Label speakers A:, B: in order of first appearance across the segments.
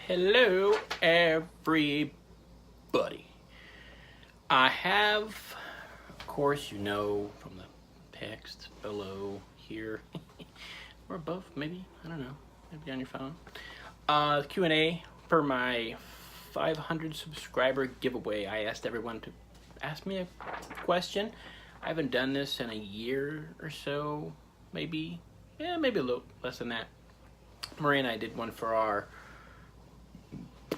A: Hello, everybody. I have, of course, you know from the text below here, or above, maybe, I don't know, maybe on your phone. Q&A for my 500 subscriber giveaway. I asked everyone to ask me a question. I haven't done this in a year or so, maybe a little less than that. Marie and I did one for our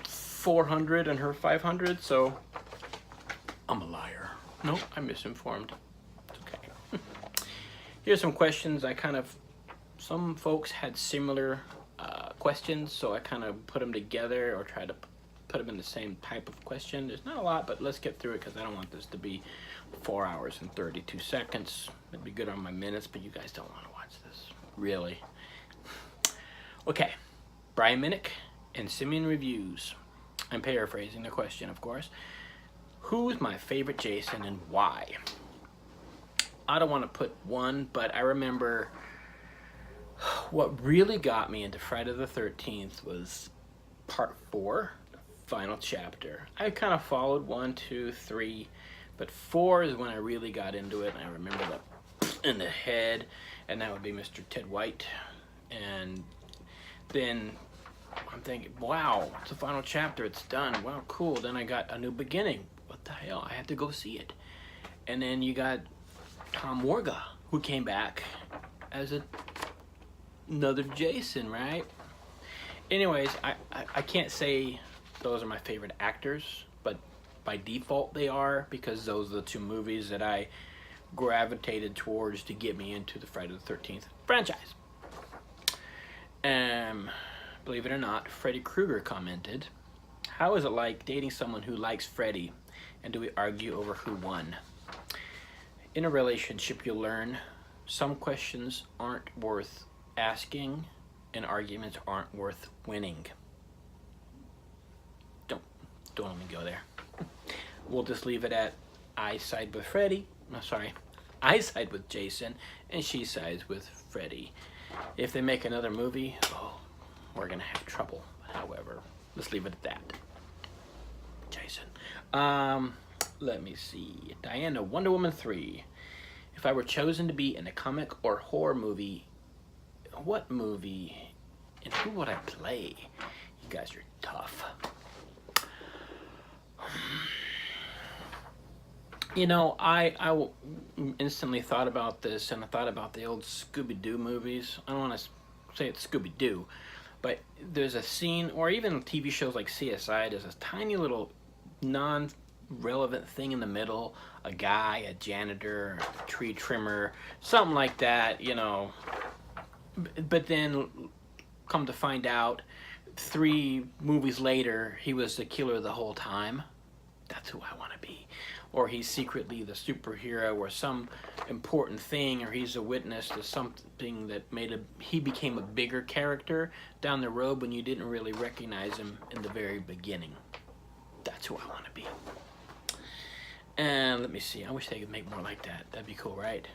A: 400 and her 500, so I'm a liar. Nope, I'm misinformed. It's okay. Here's some questions. Some folks had similar questions, so I kind of put them together or tried to put them in the same type of question. There's not a lot, but let's get through it because I don't want this to be 4 hours and 32 seconds. It'd be good on my minutes, but you guys don't want to watch this, really. Okay, Brian Minnick and Simeon Reviews. I'm paraphrasing the question, of course. Who's my favorite Jason and why? I don't want to put one, but I remember what really got me into Friday the 13th was part 4, the final chapter. I kind of followed 1, 2, 3, but 4 is when I really got into it, and I remember the in the head, and that would be Mr. Ted White. And then I'm thinking, wow, it's the final chapter, it's done. Wow, cool. Then I got A New Beginning. What the hell? I had to go see it. And then you got Tom Morga, who came back as another Jason, right? Anyways, I can't say those are my favorite actors, but by default they are, because those are the 2 movies that I gravitated towards to get me into the Friday the 13th franchise. Believe it or not, Freddy Krueger commented, how is it like dating someone who likes Freddy, and do we argue over who won? In a relationship, you'll learn some questions aren't worth asking, and arguments aren't worth winning. Don't let me go there. We'll just leave it at I side with Freddy. No, sorry. I side with Jason, and she sides with Freddy. If they make another movie, we're gonna have trouble. However, let's leave it at that. Jason. Let me see. Diana, Wonder Woman 3. If I were chosen to be in a comic or horror movie, what movie and who would I play? You guys are tough. You know, I instantly thought about this, and I thought about the old Scooby-Doo movies. I don't want to say it's Scooby-Doo, but there's a scene, or even TV shows like CSI, there's a tiny little non-relevant thing in the middle, a guy, a janitor, a tree trimmer, something like that, you know. But then, come to find out, 3 movies later, he was the killer the whole time. That's who I want to be. Or he's secretly the superhero, or some important thing, or he's a witness to something that he became a bigger character down the road when you didn't really recognize him in the very beginning. That's who I want to be. And let me see. I wish they could make more like that. That'd be cool, right?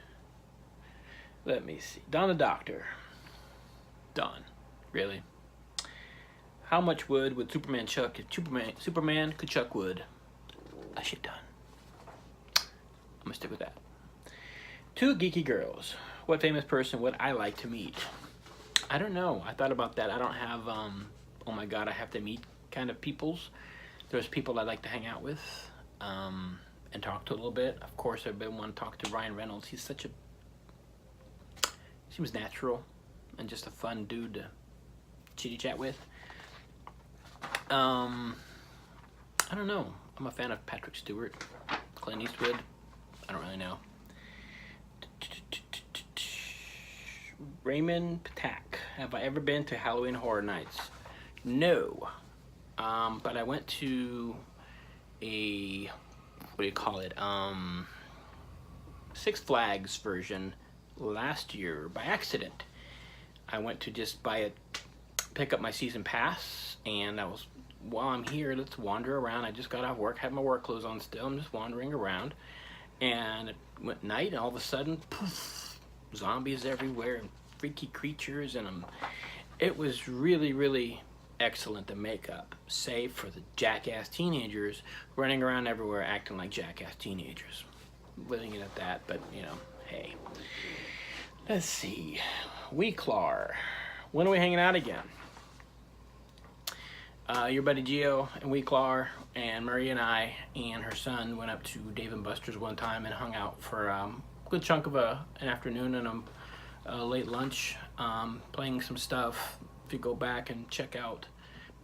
A: Let me see. Don the Doctor. Don. Really? How much wood would Superman chuck if Superman could chuck wood? A shit ton. I'm gonna stick with that. 2 geeky girls. What famous person would I like to meet? I don't know. I thought about that. I don't have, oh my god, I have to meet kind of peoples. There's people I like to hang out with and talk to a little bit. Of course, I've been wanting to talk to Ryan Reynolds. He seems natural and just a fun dude to chitty chat with. I don't know. I'm a fan of Patrick Stewart, Clint Eastwood. I don't really know. Raymond Patak. Have I ever been to Halloween Horror Nights? No. But I went to a, what do you call it? Six Flags version last year by accident. I went to just pick up my season pass, and I was, while I'm here, let's wander around. I just got off work, had my work clothes on still. I'm just wandering around, and it went night, and all of a sudden, poof, zombies everywhere and freaky creatures, and it was really, really excellent the makeup, save for the jackass teenagers running around everywhere acting like jackass teenagers. Living it at that, but you know, hey. Let's see. Weeklar. When are we hanging out again? Your buddy Gio and Weeklar and Marie and I and her son went up to Dave & Buster's one time and hung out for a good chunk of an afternoon and a late lunch, playing some stuff. If you go back and check out,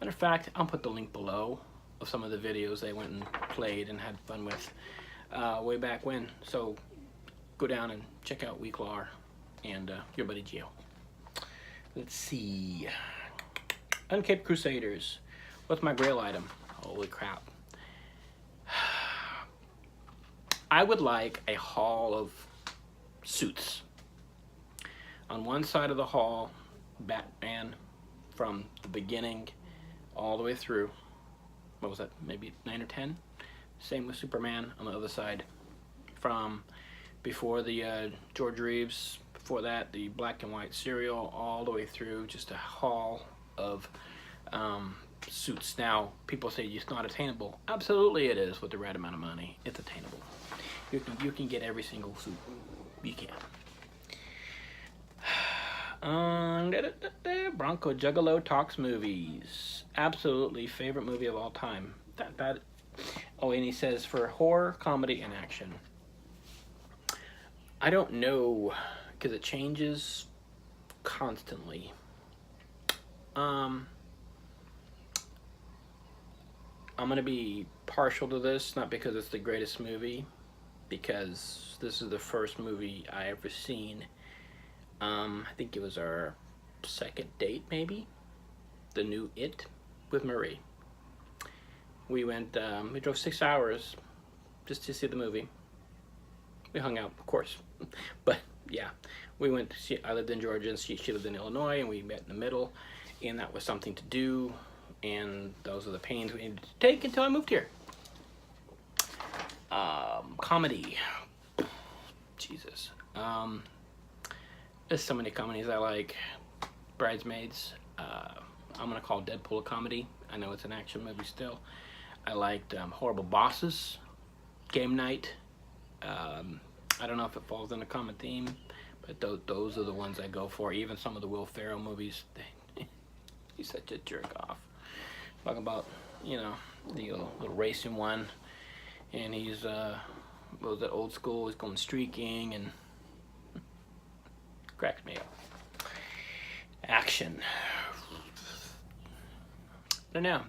A: matter of fact, I'll put the link below of some of the videos they went and played and had fun with way back when. So go down and check out Weeklar and your buddy Gio. Let's see. Uncaped Crusaders. What's my grail item? Holy crap. I would like a hall of suits. On one side of the hall, Batman from the beginning all the way through. What was that? Maybe 9 or 10? Same with Superman on the other side. From before the George Reeves, before that, the black and white serial, all the way through, just a hall of suits. Now, people say it's not attainable. Absolutely it is with the right amount of money. It's attainable. You can get every single suit. You can. Bronco Juggalo Talks Movies. Absolutely favorite movie of all time. Oh, and he says for horror, comedy, and action. I don't know, because it changes constantly. I'm going to be partial to this, not because it's the greatest movie, because this is the first movie I ever seen. I think it was our second date, maybe? The new It with Marie. We went, we drove 6 hours just to see the movie. We hung out, of course. But, yeah, we went, I lived in Georgia and she lived in Illinois, and we met in the middle, and that was something to do, and those are the pains we needed to take until I moved here. Comedy. Jesus. There's so many comedies I like. Bridesmaids. I'm gonna call Deadpool a comedy. I know it's an action movie still. I liked Horrible Bosses, Game Night. I don't know if it falls in a common theme, but those are the ones I go for. Even some of the Will Ferrell movies, he's such a jerk off. Talking about, you know, the little racing one, and he's what was that, old school? He's going streaking and cracks me up. Action. I don't know.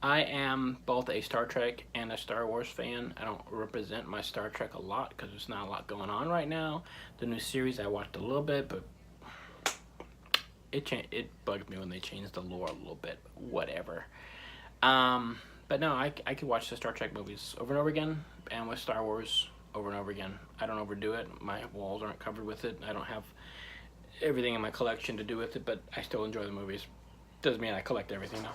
A: I am both a Star Trek and a Star Wars fan. I don't represent my Star Trek a lot because there's not a lot going on right now. The new series I watched a little bit, but it bugged me when they changed the lore a little bit. Whatever. But no, I could watch the Star Trek movies over and over again, and with Star Wars over and over again. I don't overdo it. My walls aren't covered with it. I don't have everything in my collection to do with it, but I still enjoy the movies. Doesn't mean I collect everything though.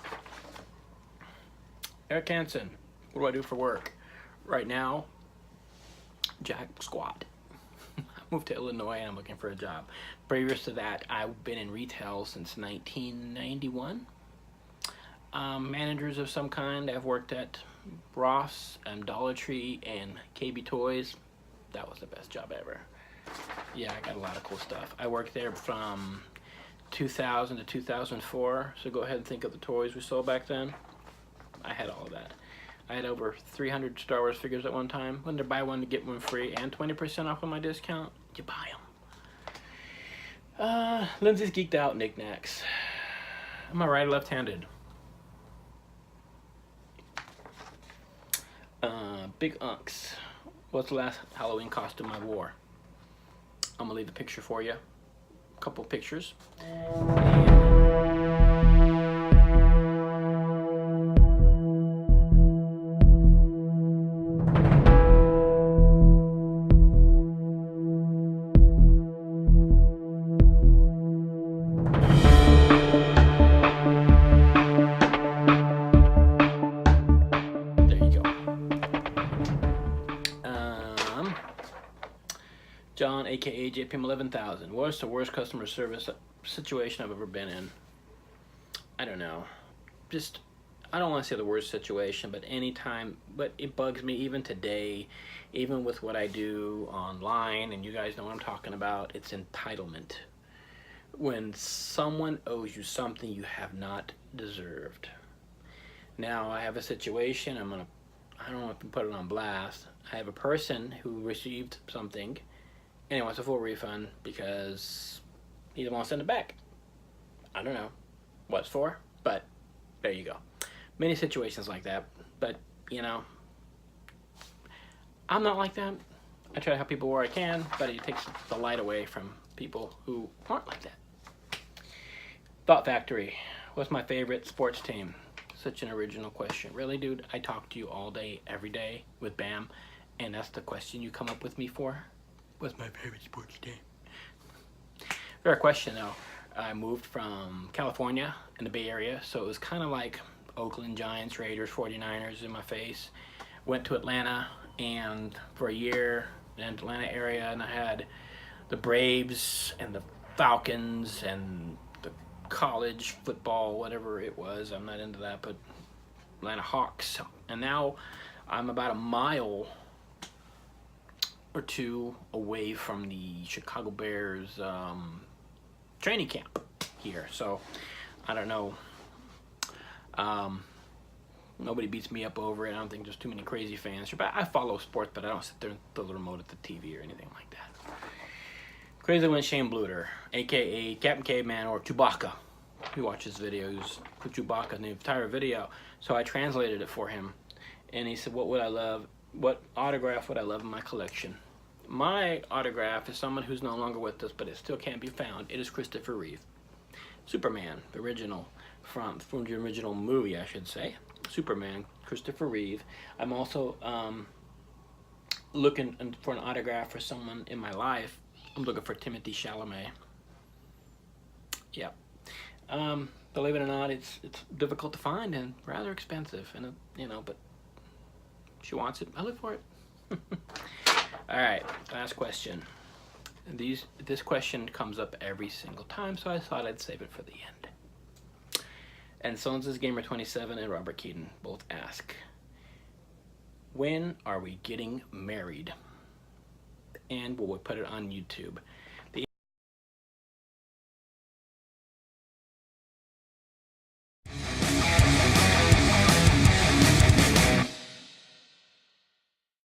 A: Eric Hansen, what do I do for work? Right now, jack squat. I moved to Illinois and I'm looking for a job. Previous to that, I've been in retail since 1991. Managers of some kind. I've worked at Ross, Dollar Tree, and KB Toys. That was the best job ever. Yeah, I got a lot of cool stuff. I worked there from 2000 to 2004, so go ahead and think of the toys we sold back then. I had all of that. I had over 300 Star Wars figures at one time. When they buy one to get one free and 20% off on my discount, you buy them. Lindsay's Geeked Out knickknacks. Am I right or left-handed? Big Unks. What's the last Halloween costume I wore? I'm gonna leave a picture for you. A couple pictures. John, aka JPM 11,000. What's the worst customer service situation I've ever been in? I don't know, just, I don't want to say the worst situation, but anytime, but it bugs me even today, even with what I do online, and you guys know what I'm talking about, it's entitlement. When someone owes you something you have not deserved. Now, I have a situation, I don't know if I can put it on blast. I have a person who received something and he wants a full refund because he doesn't want to send it back. I don't know what it's for, but there you go. Many situations like that, but you know, I'm not like that. I try to help people where I can, but it takes the light away from people who aren't like that. Thought Factory. What's my favorite sports team? Such an original question. Really, dude? I talk to you all day, every day with Bam, and that's the question you come up with me for? What's my favorite sports team? Fair question, though. I moved from California in the Bay Area, so it was kind of like Oakland Giants, Raiders, 49ers in my face. Went to Atlanta, and for a year in the Atlanta area, and I had the Braves and the Falcons and the college football, whatever it was. I'm not into that, but Atlanta Hawks. And now I'm about a mile or two away from the Chicago Bears training camp here. So I don't know. Nobody beats me up over it. I don't think there's too many crazy fans. But I follow sports, but I don't sit there and throw the remote at the TV or anything like that. Crazy Win Shane Bluter, aka Captain Caveman or Chewbacca. He watches videos for Chewbacca in the entire video. So I translated it for him. And he said, what would I love? What autograph would I love in my collection? My autograph is someone who's no longer with us, but it still can't be found. It is Christopher Reeve. Superman, the original, from the original movie, I should say. Superman, Christopher Reeve. I'm also looking for an autograph for someone in my life. I'm looking for Timothy Chalamet. Yeah. Believe it or not, it's difficult to find and rather expensive, and you know, but she wants it. I look for it. All right, last question. This question comes up every single time, so I thought I'd save it for the end. And Sons' Gamer 27 and Robert Keaton both ask, when are we getting married? And we'll put it on YouTube.